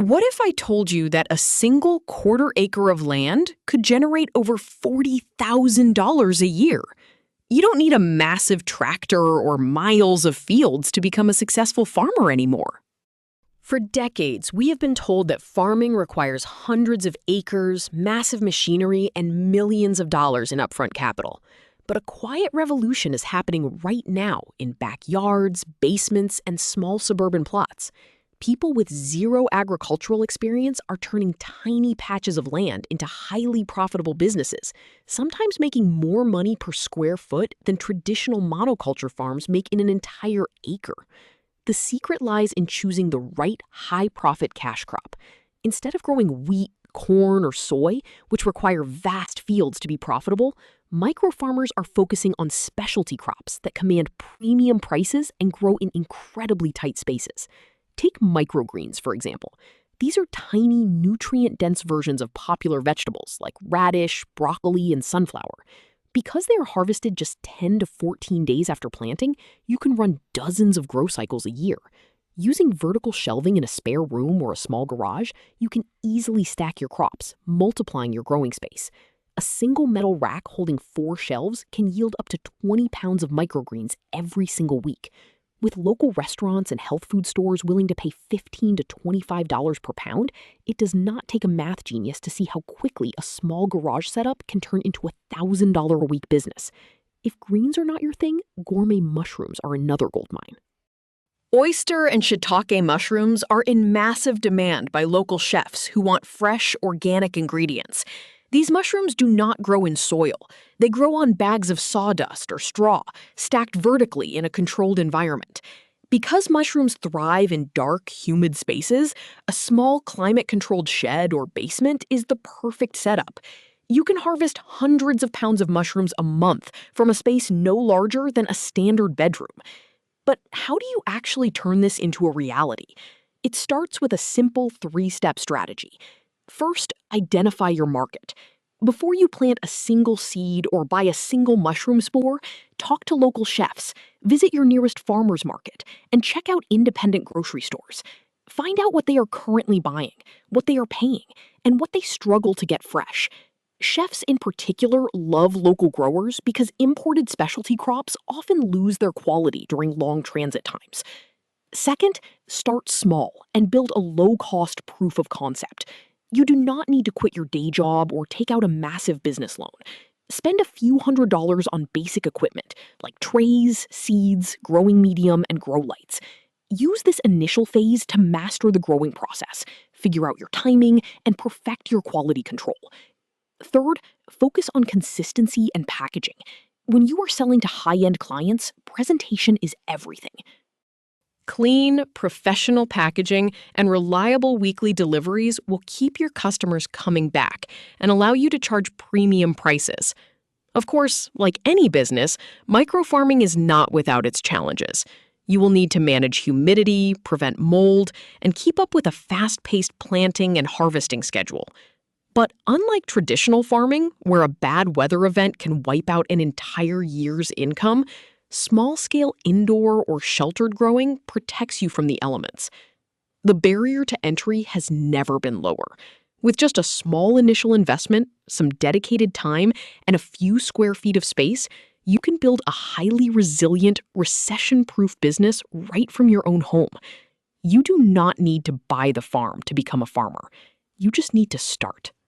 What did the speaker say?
What if I told you that a single quarter acre of land could generate over $40,000 a year? You don't need a massive tractor or miles of fields to become a successful farmer anymore. For decades, we have been told that farming requires hundreds of acres, massive machinery, and millions of dollars in upfront capital. But a quiet revolution is happening right now in backyards, basements, and small suburban plots. People with zero agricultural experience are turning tiny patches of land into highly profitable businesses, sometimes making more money per square foot than traditional monoculture farms make in an entire acre. The secret lies in choosing the right high-profit cash crop. Instead of growing wheat, corn, or soy, which require vast fields to be profitable, micro-farmers are focusing on specialty crops that command premium prices and grow in incredibly tight spaces. Take microgreens, for example. These are tiny, nutrient-dense versions of popular vegetables like radish, broccoli, and sunflower. Because they are harvested just 10 to 14 days after planting, you can run dozens of grow cycles a year. Using vertical shelving in a spare room or a small garage, you can easily stack your crops, multiplying your growing space. A single metal rack holding 4 shelves can yield up to 20 pounds of microgreens every single week. With local restaurants and health food stores willing to pay $15 to $25 per pound, it does not take a math genius to see how quickly a small garage setup can turn into a $1,000 a week business. If greens are not your thing, gourmet mushrooms are another gold mine. Oyster and shiitake mushrooms are in massive demand by local chefs who want fresh, organic ingredients. These mushrooms do not grow in soil. They grow on bags of sawdust or straw, stacked vertically in a controlled environment. Because mushrooms thrive in dark, humid spaces, a small climate-controlled shed or basement is the perfect setup. You can harvest hundreds of pounds of mushrooms a month from a space no larger than a standard bedroom. But how do you actually turn this into a reality? It starts with a simple 3-step strategy. First, identify your market. Before you plant a single seed or buy a single mushroom spore, talk to local chefs, visit your nearest farmer's market, and check out independent grocery stores. Find out what they are currently buying, what they are paying, and what they struggle to get fresh. Chefs in particular love local growers because imported specialty crops often lose their quality during long transit times. Second, start small and build a low-cost proof of concept. You do not need to quit your day job or take out a massive business loan. Spend a few $100s on basic equipment like trays, seeds, growing medium, and grow lights. Use this initial phase to master the growing process, figure out your timing, and perfect your quality control. Third, focus on consistency and packaging. When you are selling to high-end clients, presentation is everything. Clean, professional packaging and reliable weekly deliveries will keep your customers coming back and allow you to charge premium prices. Of course, like any business, microfarming is not without its challenges. You will need to manage humidity, prevent mold, and keep up with a fast-paced planting and harvesting schedule. But unlike traditional farming, where a bad weather event can wipe out an entire year's income, small-scale indoor or sheltered growing protects you from the elements. The barrier to entry has never been lower. With just a small initial investment, some dedicated time, and a few square feet of space, you can build a highly resilient, recession-proof business right from your own home. You do not need to buy the farm to become a farmer. You just need to start.